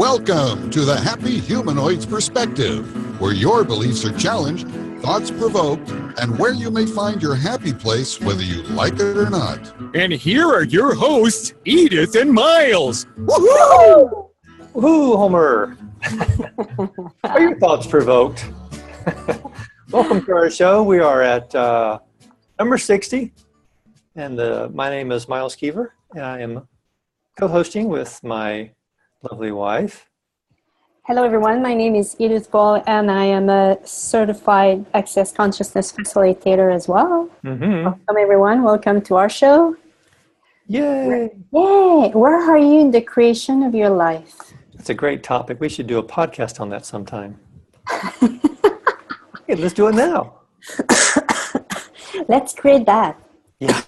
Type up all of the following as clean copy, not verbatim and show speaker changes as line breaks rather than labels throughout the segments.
Welcome to the Happy Humanoid's Perspective, where your beliefs are challenged, thoughts provoked, and where you may find your happy place whether you like it or not.
And here are your hosts, Edith and Miles.
Woohoo! Woohoo, Homer! Are your thoughts provoked? Welcome to our show. We are at number 60, and my name is Miles Keever, and I am co-hosting with my lovely wife.
Hello, everyone. My name is Edith Ball, and I am a certified Access Consciousness Facilitator as well.
Mm-hmm.
Welcome, everyone. Welcome to our show.
Yay!
Yay! Where are you in the creation of your life?
It's a great topic. We should do a podcast on that sometime. Hey, let's do it now.
Let's create that.
Yeah.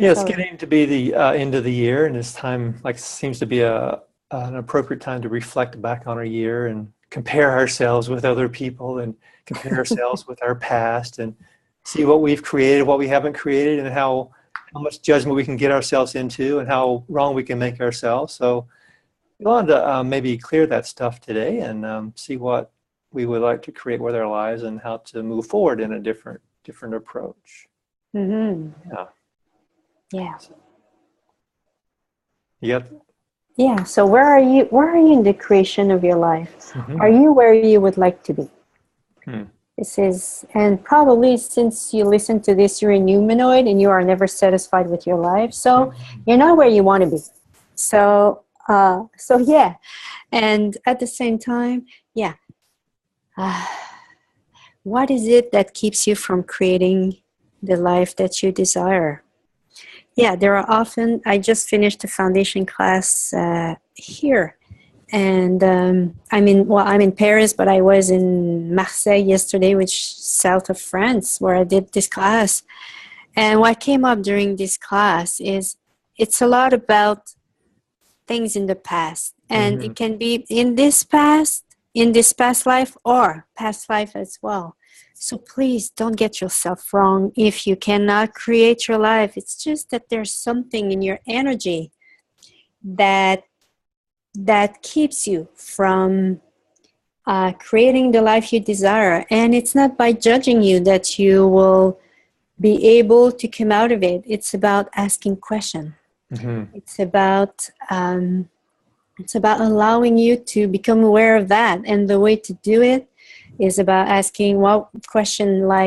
Yeah, it's getting to be the end of the year, and this time seems to be an appropriate time to reflect back on our year and compare ourselves with other people and compare ourselves with our past and see what we've created, what we haven't created, and how much judgment we can get ourselves into and how wrong we can make ourselves. So we wanted to maybe clear that stuff today and see what we would like to create with our lives and how to move forward in a different approach.
Mm-hmm.
Yeah.
Yeah.
Yep.
Yeah. So where are you in the creation of your life?
Mm-hmm.
Are you where you would like to be?
Hmm.
This is, and probably since you listen to this, you're a humanoid and you are never satisfied with your life. So you're not where you want to be. So yeah. And at the same time, yeah. What is it that keeps you from creating the life that you desire? Yeah, there are often, I just finished a foundation class here. And I'm in Paris, but I was in Marseille yesterday, which is south of France, where I did this class. And what came up during this class is it's a lot about things in the past. And it can be in this past life, or past life as well. So please don't get yourself wrong if you cannot create your life. It's just that there's something in your energy that keeps you from creating the life you desire. And it's not by judging you that you will be able to come out of it. It's about asking questions. Mm-hmm. It's about allowing you to become aware of that. And the way to do it is about asking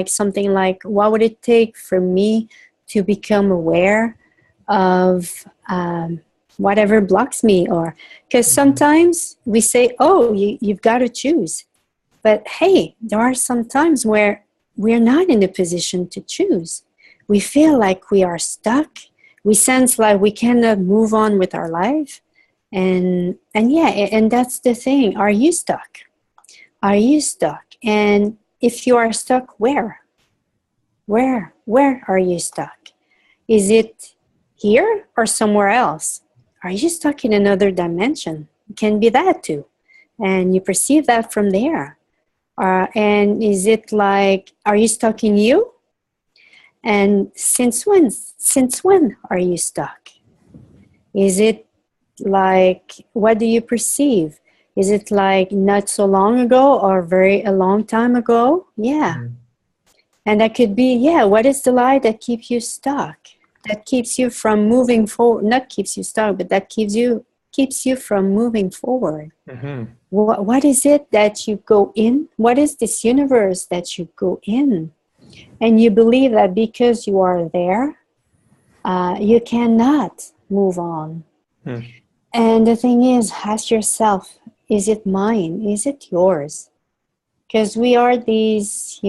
something like, what would it take for me to become aware of whatever blocks me? Or because sometimes we say, oh, you've got to choose. But hey, there are some times where we're not in a position to choose. We feel like we are stuck. We sense like we cannot move on with our life. And that's the thing. Are you stuck? Are you stuck? And if you are stuck, where? Where are you stuck? Is it here or somewhere else? Are you stuck in another dimension? It can be that too. And you perceive that from there. And is it like, are you stuck in you? And since when are you stuck? Is it like, what do you perceive? Is it like not so long ago or a long time ago? Yeah. Mm-hmm. And that could be, what is the lie that keeps you stuck? That keeps you from moving forward. Not keeps you stuck, but that keeps you from moving forward. Mm-hmm. What is it that you go in? What is this universe that you go in? And you believe that because you are there, you cannot move on. Mm. And the thing is, ask yourself, is it mine? Is it yours? Because we are these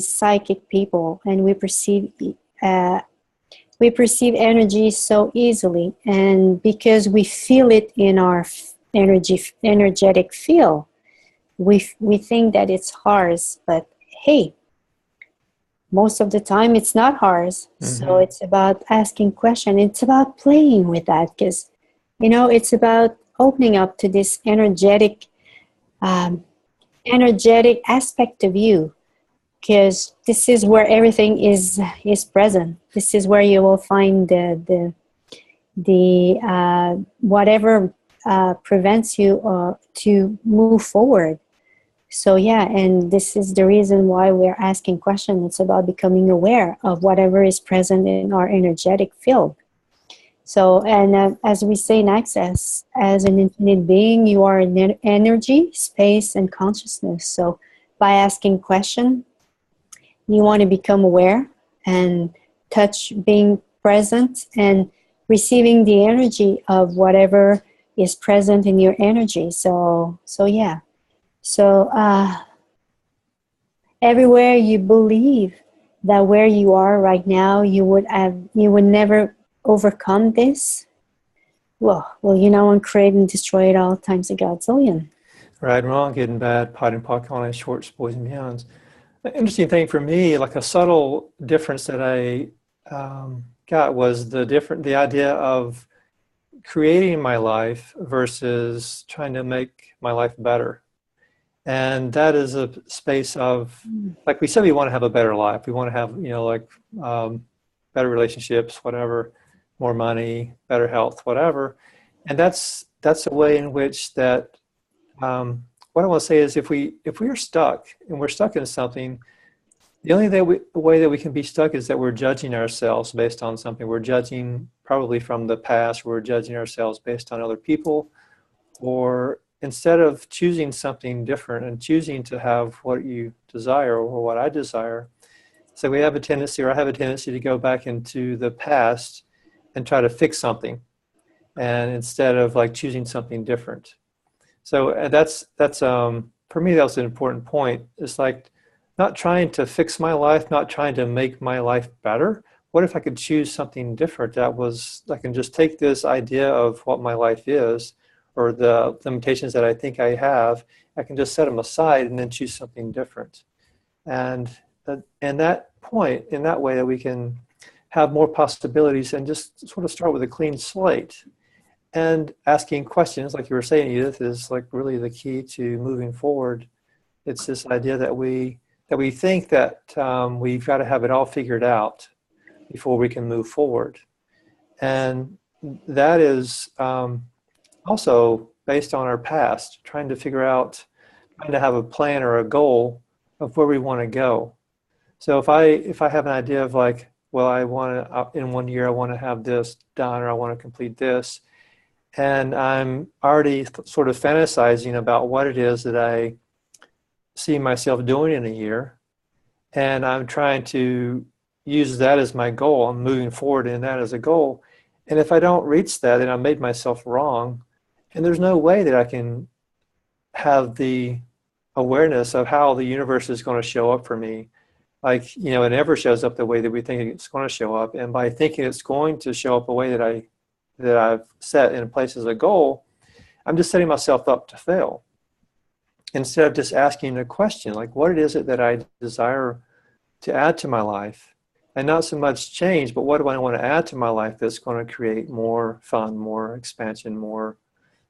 psychic people, and we perceive energy so easily. And because we feel it in our energetic field, we think that it's ours. But hey, most of the time it's not ours. Mm-hmm. So it's about asking questions. It's about playing with that, because it's about opening up to this energetic aspect of you, because this is where everything is present. This is where you will find the the whatever prevents you to move forward. So yeah, and this is the reason why we're asking questions. It's about becoming aware of whatever is present in our energetic field. So, and as we say in Access, as an infinite being, you are in energy, space, and consciousness. So by asking questions, you want to become aware and touch being present and receiving the energy of whatever is present in your energy. So yeah. So everywhere you believe that where you are right now, you would never overcome this. Well, you know, and create and destroy it all times a godzillion.
Right, wrong, good and bad, pot and pock, on shorts, boys and beyonds. The interesting thing for me, like a subtle difference that I got was the idea of creating my life versus trying to make my life better. And that is a space of, like we said, we want to have a better life. We want to have, you know, like better relationships, whatever, more money, better health, whatever. And that's a way in which that, what I want to say is if we are stuck and we're stuck in something, the only way that we can be stuck is that we're judging ourselves based on something. We're judging probably from the past. We're judging ourselves based on other people, or instead of choosing something different and choosing to have what you desire or what I desire. So we have a tendency, or I have a tendency, to go back into the past and try to fix something, and instead of like choosing something different. So that's for me, that was an important point. It's like not trying to fix my life, not trying to make my life better. What if I could choose something different? I can just take this idea of what my life is, or the limitations that I think I have, I can just set them aside and then choose something different. And that point, in that way, that we can have more possibilities and just sort of start with a clean slate. And asking questions, like you were saying, Edith, is like really the key to moving forward. It's this idea that we think that we've got to have it all figured out before we can move forward. And that is also based on our past, trying to have a plan or a goal of where we want to go. So if I have an idea of like, well, I want to, in 1 year, I want to have this done, or I want to complete this, and I'm already sort of fantasizing about what it is that I see myself doing in a year, and I'm trying to use that as my goal. I'm moving forward in that as a goal. And if I don't reach that, then I made myself wrong. And there's no way that I can have the awareness of how the universe is going to show up for me. Like, you know, it never shows up the way that we think it's going to show up. And by thinking it's going to show up a way that I've set in place as a goal, I'm just setting myself up to fail. Instead of just asking a question, like, what is it that I desire to add to my life? And not so much change, but what do I want to add to my life that's going to create more fun, more expansion, more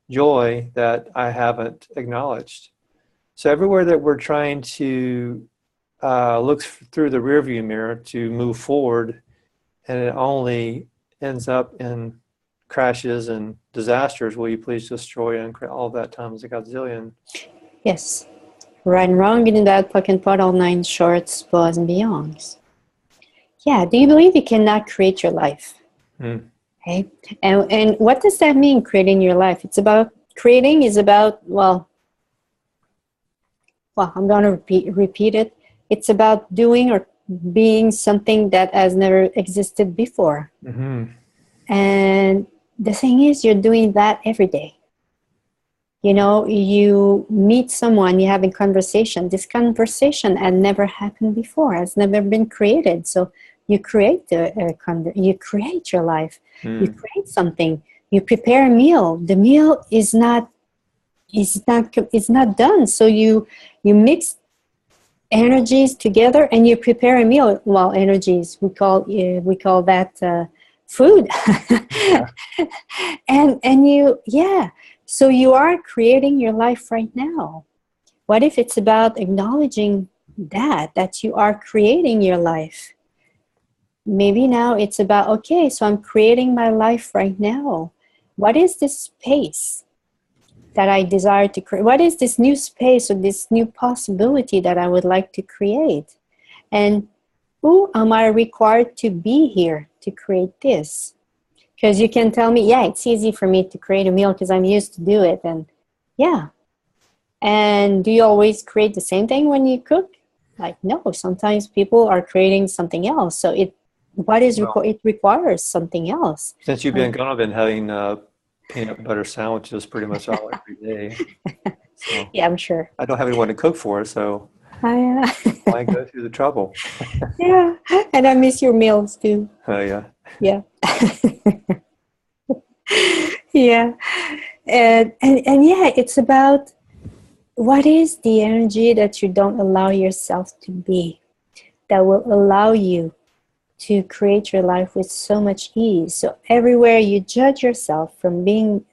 joy that I haven't acknowledged? So everywhere that we're trying to look through the rearview mirror to move forward, and it only ends up in crashes and disasters, will you please destroy and all that times a godzillion?
Yes. Right and wrong, good and bad, puck and pot, all nine shorts, boys and beyonds. Yeah, do you believe you cannot create your life? Okay. And what does that mean, creating your life? It's about, creating is about, well, I'm going to repeat it. It's about doing or being something that has never existed before. Mm-hmm. And the thing is, you're doing that every day. You know, you meet someone, you have a conversation. This conversation had never happened before, has never been created. So you create you create your life. You create something. You prepare a meal. The meal is not done. So you mix energies together and you prepare a meal. Well, energies, we call that food. and you, yeah. So you are creating your life right now. What if it's about acknowledging that you are creating your life? maybe now it's about, okay, so I'm creating my life right now. What is this space that I desire to create? What is this new space or this new possibility that I would like to create? And who am I required to be here to create this? Because you can tell me, yeah, it's easy for me to create a meal because I'm used to do it. And yeah. And do you always create the same thing when you cook? Like, no, sometimes people are creating something else. So it requires something else.
Since you've been gone, I've been having peanut butter sandwiches pretty much all every day. So
Yeah, I'm sure.
I don't have anyone to cook for, so why go through the trouble?
Yeah, and I miss your meals too.
Oh, yeah.
Yeah. Yeah. And yeah, it's about what is the energy that you don't allow yourself to be, that will allow you to create your life with so much ease. So everywhere you judge yourself from being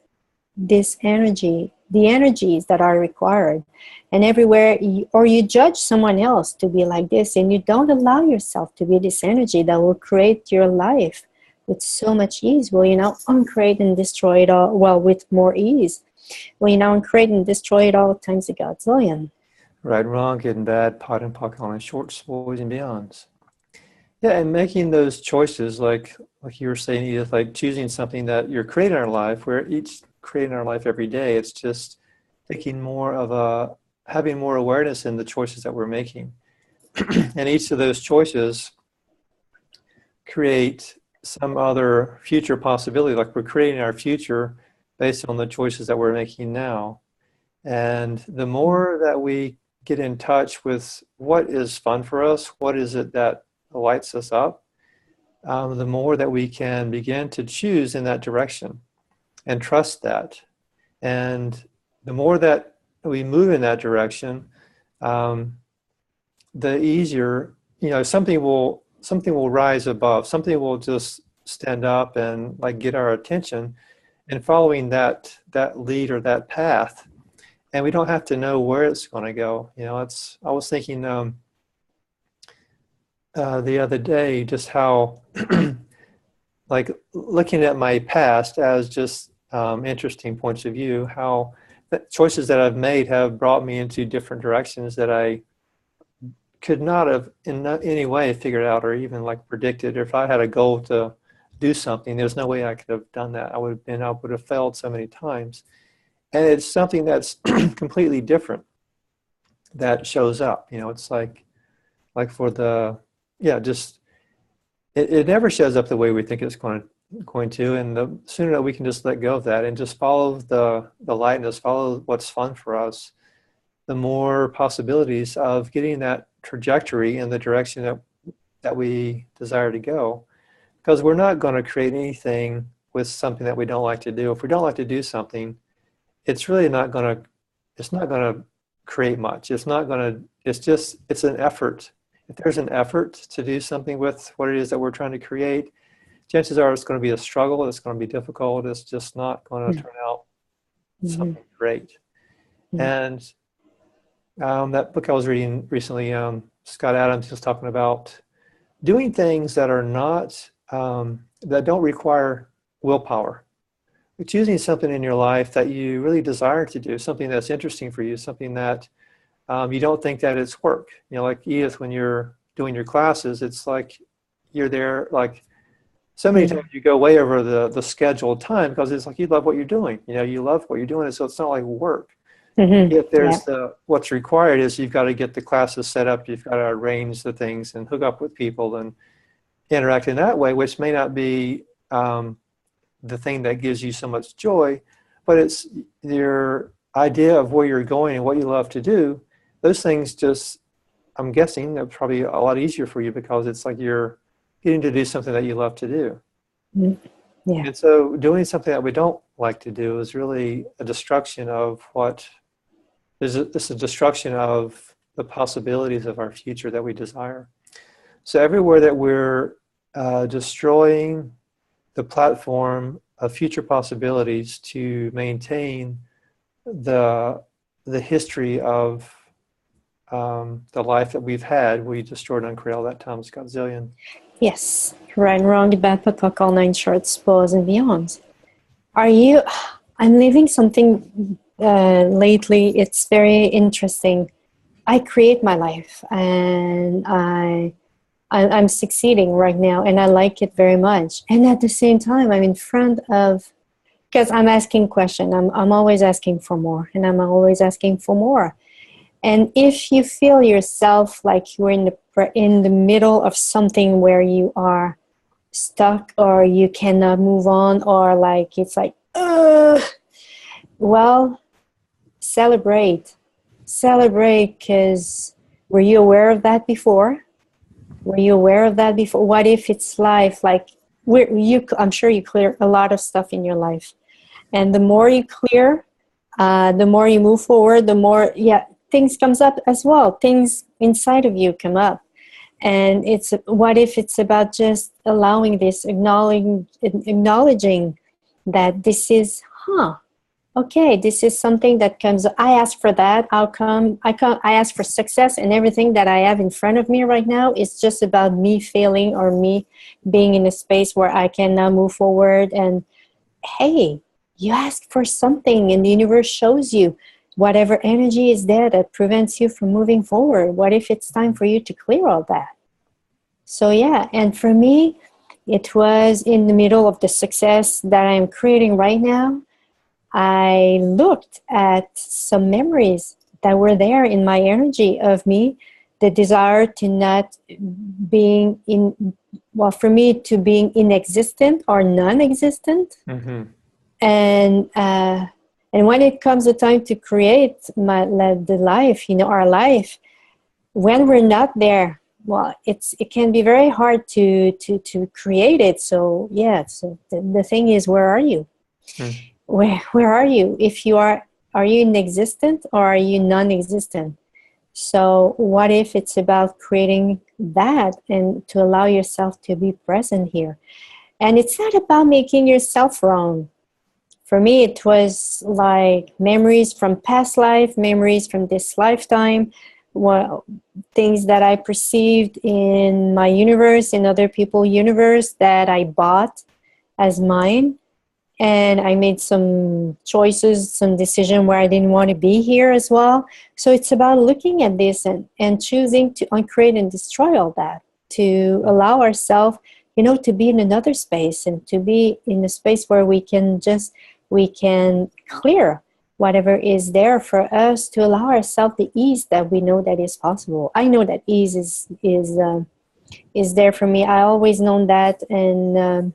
this energy, the energies that are required, and everywhere you judge someone else to be like this, and you don't allow yourself to be this energy that will create your life with so much ease, well, you now uncreate and destroy it all, well, with more ease. Well, you now uncreate and destroy it all times a godzillion.
Right, wrong, good and bad, pot and pocket on shorts, boys and beyonds. Yeah, and making those choices, like you were saying, Edith, like choosing something that you're creating in our life, we're each creating our life every day. It's just taking having more awareness in the choices that we're making. And each of those choices create some other future possibility, like we're creating our future based on the choices that we're making now. And the more that we get in touch with what is fun for us, what is it that lights us up, the more that we can begin to choose in that direction and trust that. And the more that we move in that direction, the easier, something will rise above, something will just stand up and like get our attention, and following that lead or that path. And we don't have to know where it's going to go. I was thinking the other day just how like looking at my past as just interesting points of view, how the choices that I've made have brought me into different directions that I could not have in any way figured out or even like predicted. Or if I had a goal to do something, there's no way I could have done that. I would have failed so many times. And it's something that's completely different that shows up. It's like for the, just, it never shows up the way we think it's going to. And the sooner that we can just let go of that and just follow the light and just follow what's fun for us, the more possibilities of getting that trajectory in the direction that we desire to go. Because we're not going to create anything with something that we don't like to do. If we don't like to do something, it's really not going to create much. It's an effort. If there's an effort to do something with what it is that we're trying to create, chances are it's going to be a struggle. It's going to be difficult. It's just not going to turn out something great. And that book I was reading recently, Scott Adams was talking about doing things that are not, that don't require willpower. Choosing something in your life that you really desire to do, something that's interesting for you, something that you don't think that it's work. Like Edith, when you're doing your classes, it's like you're there, like so many times you go way over the scheduled time because it's like you love what you're doing. You love what you're doing, and so it's not like work. If there's what's required is you've got to get the classes set up, you've got to arrange the things and hook up with people and interact in that way, which may not be the thing that gives you so much joy, but it's your idea of where you're going and what you love to do. Those things just, I'm guessing, they're probably a lot easier for you because it's like you're getting to do something that you love to do.
Yeah.
And so doing something that we don't like to do is really a destruction of it's a destruction of the possibilities of our future that we desire. So everywhere that we're destroying the platform of future possibilities to maintain the history of the life that we've had, we destroyed and uncreate all that times godzillion.
Yes, right and wrong, the bad, but all nine shorts, balls and beyonds. Are you? I'm living something lately. It's very interesting. I create my life, and I'm succeeding right now, and I like it very much. And at the same time, I'm in front of, because I'm asking question. I'm always asking for more, and I'm always asking for more. And if you feel yourself like you're in the middle of something where you are stuck or you cannot move on, or like it's like, well, celebrate. Celebrate, because were you aware of that before? Were you aware of that before? What if it's life? Like, I'm sure you clear a lot of stuff in your life. And the more you clear, the more you move forward, the more, yeah, things comes up as well. Things inside of you come up. And it's, what if it's about just allowing this, acknowledging that this is, okay, this is something that comes, I asked for that, I asked for success, and everything that I have in front of me right now is just about me failing or me being in a space where I can now move forward. And hey, you asked for something and the universe shows you whatever energy is there that prevents you from moving forward. What if it's time for you to clear all that? So yeah, and for me, it was in the middle of the success that I'm creating right now. I looked at some memories that were there in my energy of me, the desire to not being in, well, for me to being inexistent or non-existent.
Mm-hmm.
And when it comes the time to create the life, our life, when we're not there, well, it can be very hard to create it. So yeah, so the thing is, where are you?
Mm.
Where are you? If you are you inexistent or are you non-existent? So what if it's about creating that and to allow yourself to be present here? And it's not about making yourself wrong. For me, it was like memories from past life, memories from this lifetime, well, things that I perceived in my universe, in other people's universe, that I bought as mine. And I made some choices, some decision where I didn't want to be here as well. So it's about looking at this and choosing to uncreate and destroy all that, to allow ourselves, to be in another space and to be in a space where we can clear whatever is there for us, to allow ourselves the ease that we know that is possible. I know that ease is there for me. I always known that, and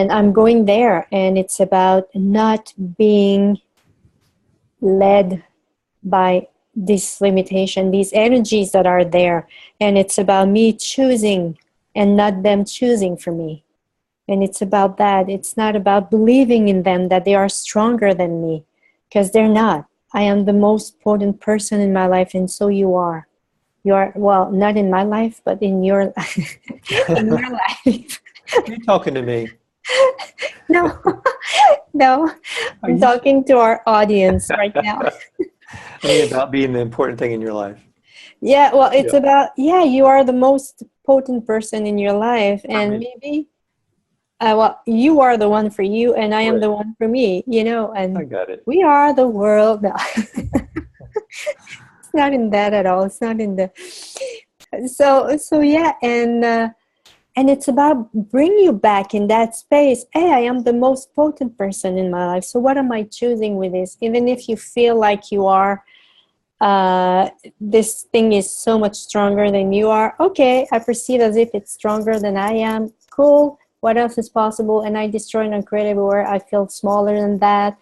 I'm going there, and it's about not being led by this limitation, these energies that are there. And it's about me choosing and not them choosing for me. And it's about that. It's not about believing in them that they are stronger than me, because they're not. I am the most potent person in my life, and so you are. You are, well, not in my life, but in your, in your life.
You're talking to me.
No, no, I'm talking to our audience right now.
I mean, about being the important thing in your life.
Yeah, well, it's about, you are the most potent person in your life, and maybe, well, you are the one for you, and I am the one for me, and
I got it.
we are the world. No. It's not in that at all. It's not in the, so yeah, and it's about bring you back in that space. Hey, I am the most potent person in my life. So what am I choosing with this? Even if you feel like you are, this thing is so much stronger than you are. Okay, I perceive as if it's stronger than I am. Cool. What else is possible? And I destroy and uncreate everywhere. I feel smaller than that.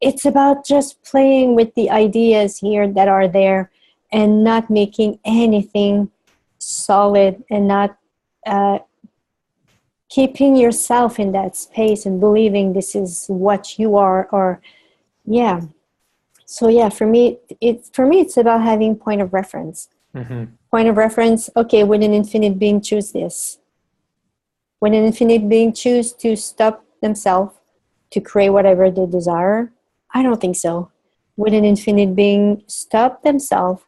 It's about just playing with the ideas here that are there and not making anything solid, and not keeping yourself in that space and believing this is what you are, or so for me it's about having point of reference.
Mm-hmm.
Point of reference. Okay, would an infinite being choose this? When an infinite being choose to stop themselves to create whatever they desire? I don't think so. Would an infinite being stop themselves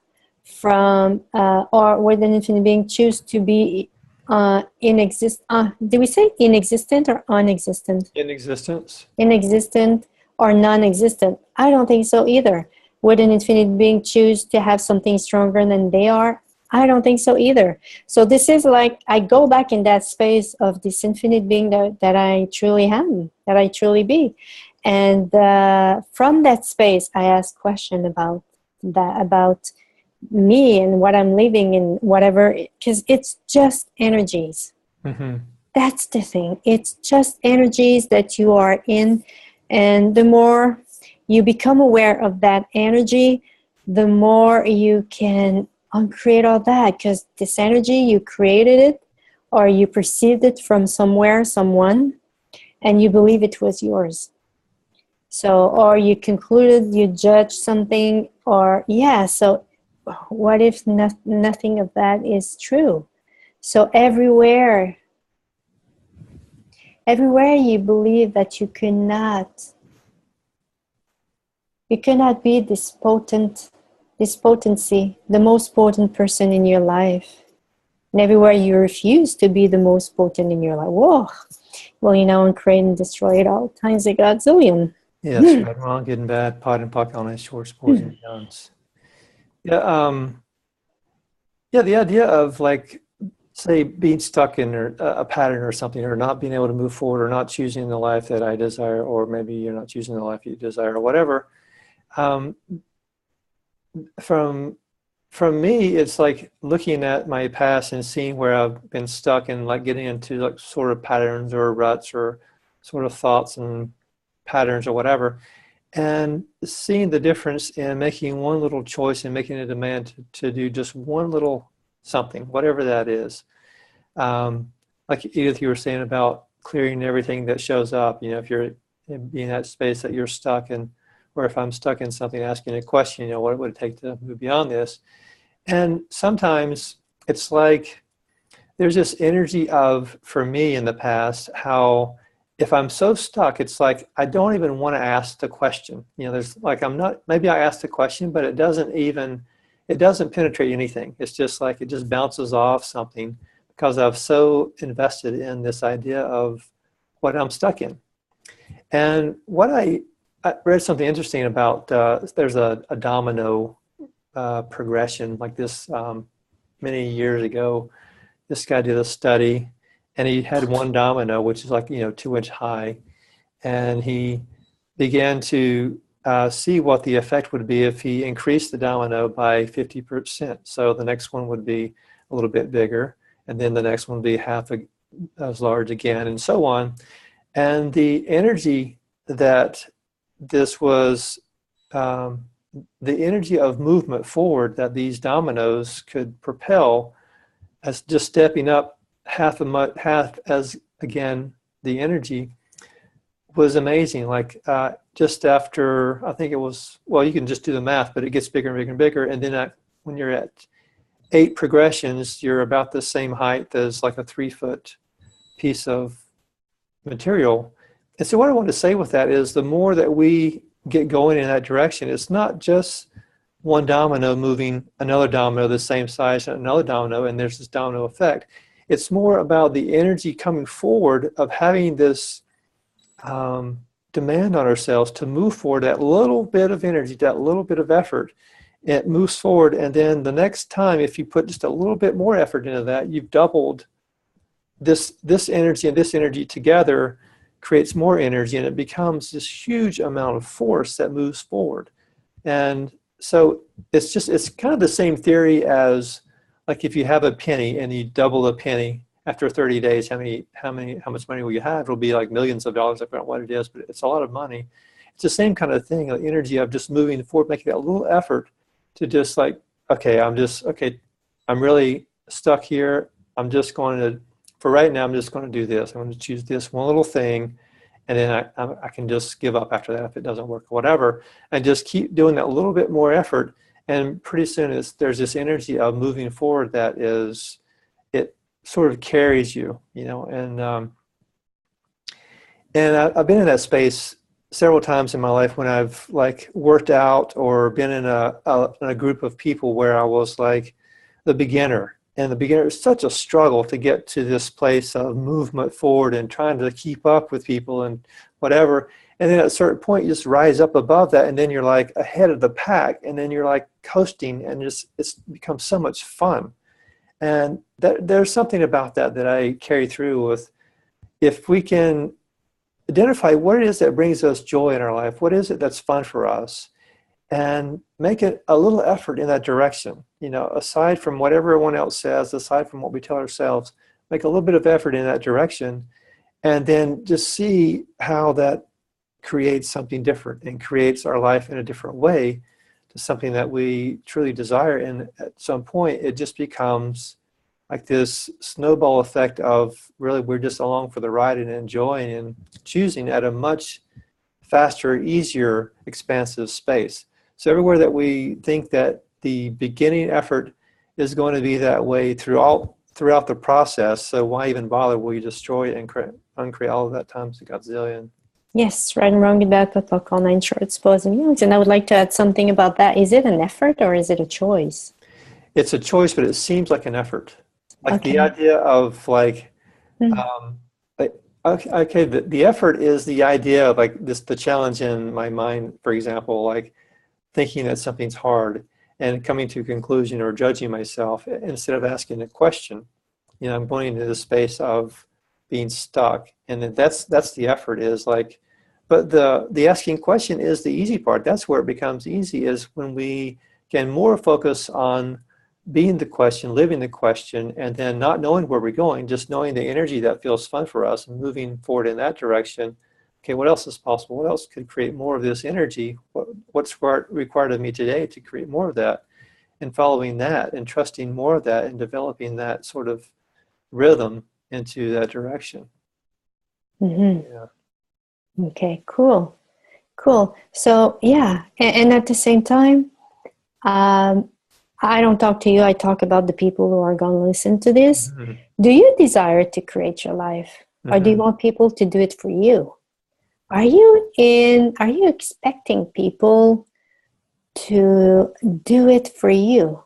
from, or would an infinite being choose to be did we say inexistent or unexistent?
In existence.
Inexistent or non-existent? I don't think so either. Would an infinite being choose to have something stronger than they are? I don't think so either. So this is like, I go back in that space of this infinite being that I truly am, that I truly be. And from that space, I ask questions about that, about me and what I'm living in, whatever, because it's just energies.
Mm-hmm.
That's the thing. It's just energies that you are in. And the more you become aware of that energy, the more you can uncreate all that, because this energy, you created it or you perceived it from somewhere, someone, and you believe it was yours. So, or you concluded, you judged something, or so what if nothing of that is true? So everywhere you believe that you cannot be this potency, the most potent person in your life. And everywhere you refuse to be the most potent in your life. Whoa. Well, uncreate and destroy it all times a godzillion.
Yes, right, wrong, good and bad, pot and puck on his short spores and guns. Yeah, the idea of, like, say, being stuck in a pattern or something, or not being able to move forward, or not choosing the life that I desire, or maybe you're not choosing the life you desire, or whatever. From me, it's like looking at my past and seeing where I've been stuck and like getting into like sort of patterns or ruts or sort of thoughts and patterns or whatever, and seeing the difference in making one little choice and making a demand to do just one little something, whatever that is. Like Edith, you were saying about clearing everything that shows up. If you're in that space that you're stuck in, or if I'm stuck in something, asking a question, what would it take to move beyond this? And sometimes it's like there's this energy of, for me in the past, how if I'm so stuck, it's like I don't even want to ask the question. There's like, maybe I asked the question, but it doesn't penetrate anything. It's just like it just bounces off something because I've so invested in this idea of what I'm stuck in. And what I read something interesting about, there's a domino progression like this many years ago. This guy did a study, and he had one domino, which is like 2-inch high, and he began to see what the effect would be if he increased the domino by 50%. So the next one would be a little bit bigger, and then the next one would be half as large again, and so on. And the energy that this was, the energy of movement forward that these dominoes could propel as just stepping up half as, again, the energy was amazing. Like just after, I think it was, well, you can just do the math, but it gets bigger and bigger and bigger. And then when you're at 8 progressions, you're about the same height as like a 3-foot piece of material. And so what I want to say with that is the more that we get going in that direction, it's not just one domino moving another domino the same size and another domino, and there's this domino effect. It's more about the energy coming forward of having this demand on ourselves to move forward, that little bit of energy, that little bit of effort. It moves forward, and then the next time, if you put just a little bit more effort into that, you've doubled this energy, and this energy together creates more energy, and it becomes this huge amount of force that moves forward. And so it's kind of the same theory as, like, if you have a penny and you double a penny after 30 days, how much money will you have? It'll be like millions of dollars. I forgot what it is, but it's a lot of money. It's the same kind of thing, the energy of just moving forward, making that little effort to just like, I'm really stuck here. For right now, I'm just going to do this. I'm going to choose this one little thing, and then I can just give up after that if it doesn't work or whatever, and just keep doing that little bit more effort. And pretty soon there's this energy of moving forward that it sort of carries you, and I've been in that space several times in my life when I've like worked out or been in a group of people where I was like the beginner. in the beginning, it was such a struggle to get to this place of movement forward and trying to keep up with people and whatever. And then at a certain point, you just rise up above that, and then you're like ahead of the pack, and then you're like coasting, and it's becomes so much fun. And there's something about that that I carry through with, if we can identify what it is that brings us joy in our life, what is it that's fun for us, and make it a little effort in that direction. You know, aside from what everyone else says, aside from what we tell ourselves, make a little bit of effort in that direction, and then just see how that creates something different and creates our life in a different way to something that we truly desire. And at some point, it just becomes like this snowball effect of really we're just along for the ride and enjoying and choosing at a much faster, easier, expansive space. So everywhere that we think that the beginning effort is going to be that way throughout the process, so why even bother? We destroy it and uncreate all of that times a gazillion.
Yes, right and wrong about what I'll call 9 short spots and meals. And I would like to add something about that. Is it an effort or is it a choice?
It's a choice, but it seems like an effort. Like
Okay.
the idea of like, okay, the effort is the idea of like this, the challenge in my mind, for example, like thinking that something's hard and coming to a conclusion or judging myself instead of asking a question. You know, I'm going into the space of being stuck, and then that's the effort is like, but the asking question is the easy part. That's where it becomes easy, is when we can more focus on being the question, living the question, and then not knowing where we're going, just knowing the energy that feels fun for us and moving forward in that direction. Okay, what else is possible? What else could create more of this energy? What's required of me today to create more of that? And following that and trusting more of that and developing that sort of rhythm into that direction.
Mm-hmm.
Yeah.
Okay, cool. So yeah, and at the same time, I don't talk to you. I talk about the people who are going to listen to this.
Mm-hmm.
Do you desire to create your life, or do you
Mm-hmm.
want people to do it for you? Are you expecting people to do it for you?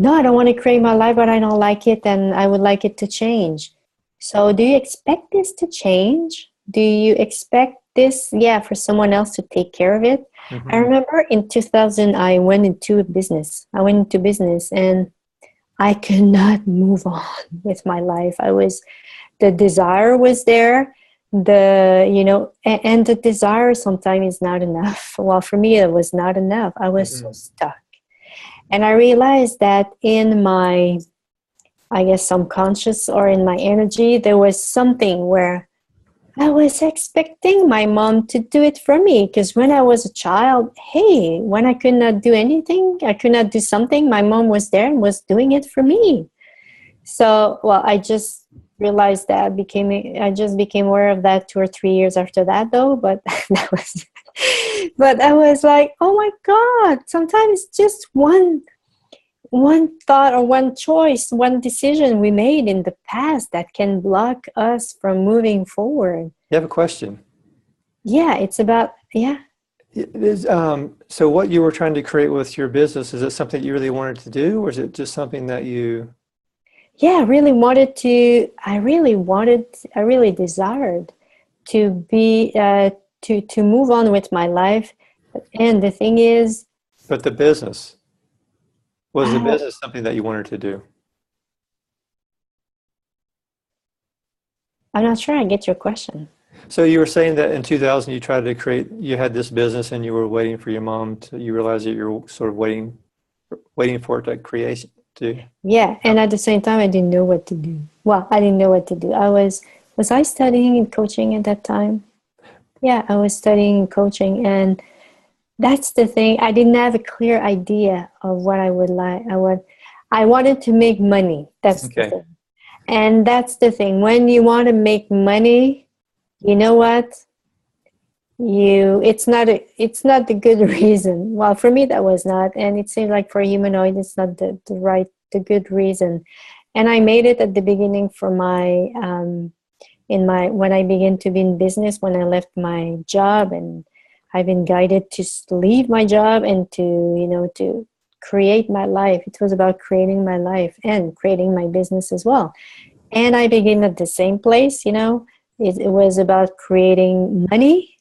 No, I don't want to create my life, but I don't like it, and I would like it to change. So do you expect this to change? Do you expect this, for someone else to take care of it?
Mm-hmm.
I remember in 2000, I went into business. And I could not move on with my life. The desire was there. And the desire sometimes is not enough. Well, for me, it was not enough. I was so stuck. And I realized that in my, I guess, subconscious or in my energy, there was something where I was expecting my mom to do it for me. Because when I was a child, when I could not do anything, I could not do something, my mom was there and was doing it for me. So, I just realized that I just became aware of that 2 or 3 years after that, though. But but I was like, oh my God! Sometimes just one thought or one choice, one decision we made in the past that can block us from moving forward.
You have a question?
Yeah, it's about
It is, so what you were trying to create with your business, is it something you really wanted to do, or is it just something that you...
Yeah, I really desired to be, to move on with my life. And the thing is...
But the business, was the business something that you wanted to do?
I'm not sure I get your question.
So you were saying that in 2000 you had this business and you were waiting for your mom you realized that you were sort of waiting for it to create.
Yeah, and at the same time, I didn't know what to do. Well, I didn't know what to do. Was I studying and coaching at that time? Yeah, I was studying and coaching, and that's the thing. I didn't have a clear idea of what I would like. I wanted to make money. That's the thing. And that's the thing. When you want to make money, you know what? It's not the good reason. Well, for me that was not, and it seems like for a humanoid it's not the good reason. And I made it at the beginning for my when I began to be in business, when I left my job, and I've been guided to leave my job and to create my life. It was about creating my life and creating my business as well. And I began at the same place, you know. It was about creating money.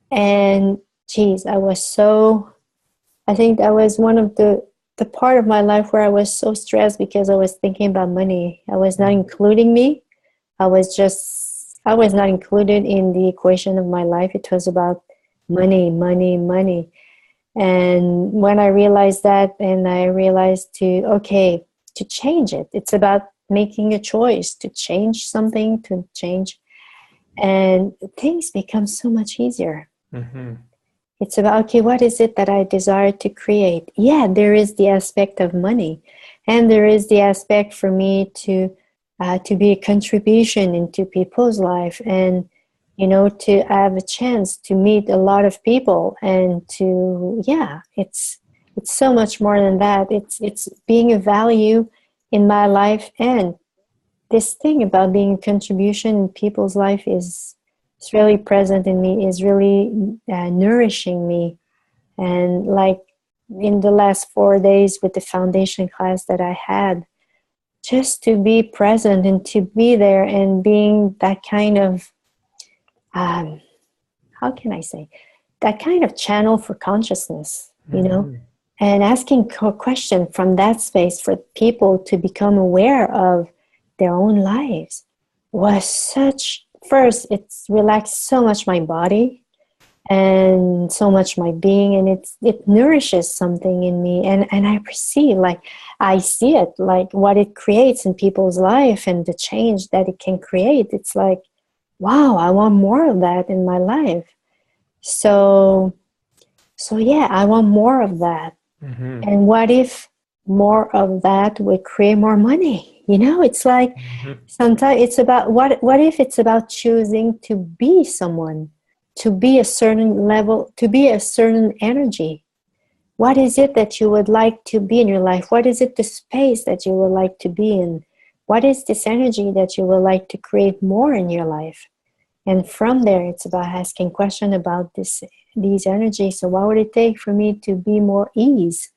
And geez, I think that was one of the part of my life where I was so stressed because I was thinking about money. I was not including me. I was not included in the equation of my life. It was about money, money, money. And when I realized that, and I realized to change it, it's about making a choice to change something, to change, and things become so much easier.
Mm-hmm.
It's about, okay, what is it that I desire to create? Yeah, there is the aspect of money, and there is the aspect for me to be a contribution into people's life, and you know, to have a chance to meet a lot of people, and to, yeah, it's so much more than that. It's being a value in my life, and this thing about being a contribution in people's life is, it's really present in me, is really nourishing me. And like in the last 4 days with the foundation class that I had, just to be present and to be there and being that kind of, how can I say, that kind of channel for consciousness, you know, and asking a question from that space for people to become aware of their own lives was such, first, it's relaxed so much my body and so much my being, and it nourishes something in me, and I perceive, like I see it, like what it creates in people's life and the change that it can create. It's like, wow, I want more of that in my life. So yeah, I want more of that.
Mm-hmm.
And what if more of that would create more money? You know, it's like sometimes it's about what if it's about choosing to be someone, to be a certain level, to be a certain energy. What is it that you would like to be in your life? What is it, the space that you would like to be in? What is this energy that you would like to create more in your life? And from there, it's about asking questions about these energies. So what would it take for me to be more ease?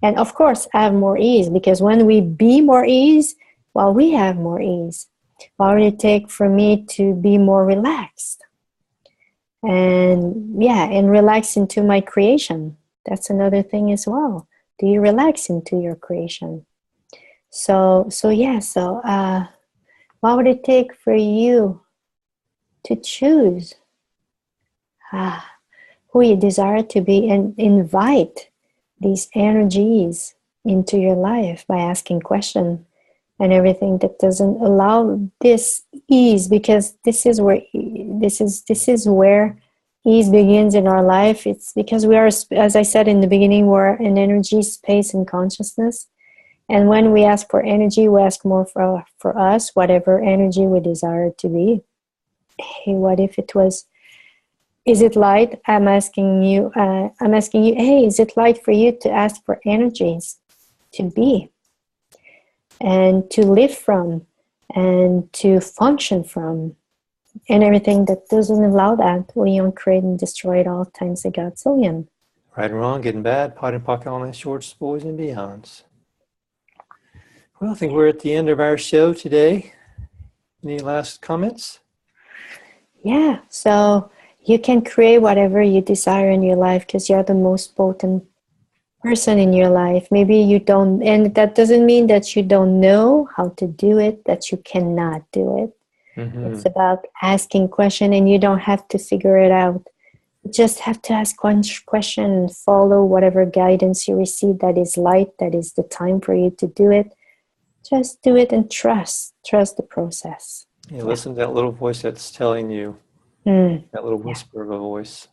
And of course, have more ease, because when we be more ease, well, we have more ease. What would it take for me to be more relaxed? And yeah, and relax into my creation. That's another thing as well. Do you relax into your creation? So what would it take for you to choose who you desire to be, and invite these energies into your life by asking questions and everything that doesn't allow this ease, because this is where ease begins in our life. It's because we are, as I said in the beginning, we're an energy, space, and consciousness. And when we ask for energy, we ask more for us, whatever energy we desire to be. Hey, what if it was, is it light? I'm asking you, hey, is it light for you to ask for energies to be and to live from and to function from, and everything that doesn't allow that, Leon create and destroy it all times a godzillion.
Right and wrong, good and bad, pot and pocket, all nice shorts, boys and beyonds. Well, I think we're at the end of our show today. Any last comments?
Yeah, so you can create whatever you desire in your life because you're the most potent person in your life. Maybe you don't, and that doesn't mean that you don't know how to do it, that you cannot do it. It's about asking question, and you don't have to figure it out. You just have to ask one question and follow whatever guidance you receive that is light, that is the time for you to do it. Just do it and trust the process.
Yeah, listen to that little voice that's telling you, that little whisper of a voice.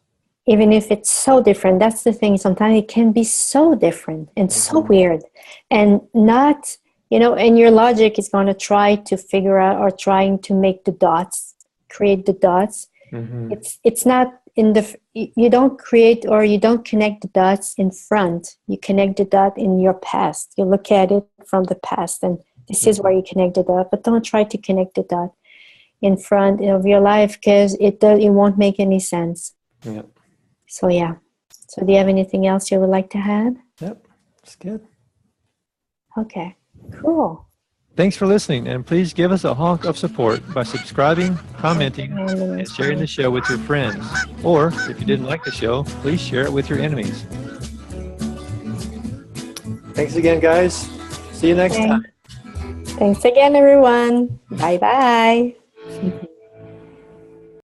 Even if it's so different, that's the thing. Sometimes it can be so different and so weird, and not, you know, and your logic is going to try to figure out, or trying to make the dots, create the dots. It's not in the, you don't create, or you don't connect the dots in front. You connect the dot in your past. You look at it from the past, and this is where you connect the dot. But don't try to connect the dot in front of your life, because it won't make any sense.
Yep.
So yeah. So do you have anything else you would like to add?
Yep. That's good.
Okay, cool.
Thanks for listening, and please give us a honk of support by subscribing, commenting, and sharing the show with your friends. Or, if you didn't like the show, please share it with your enemies. Thanks again, guys. See you next time.
Thanks again, everyone. Bye-bye.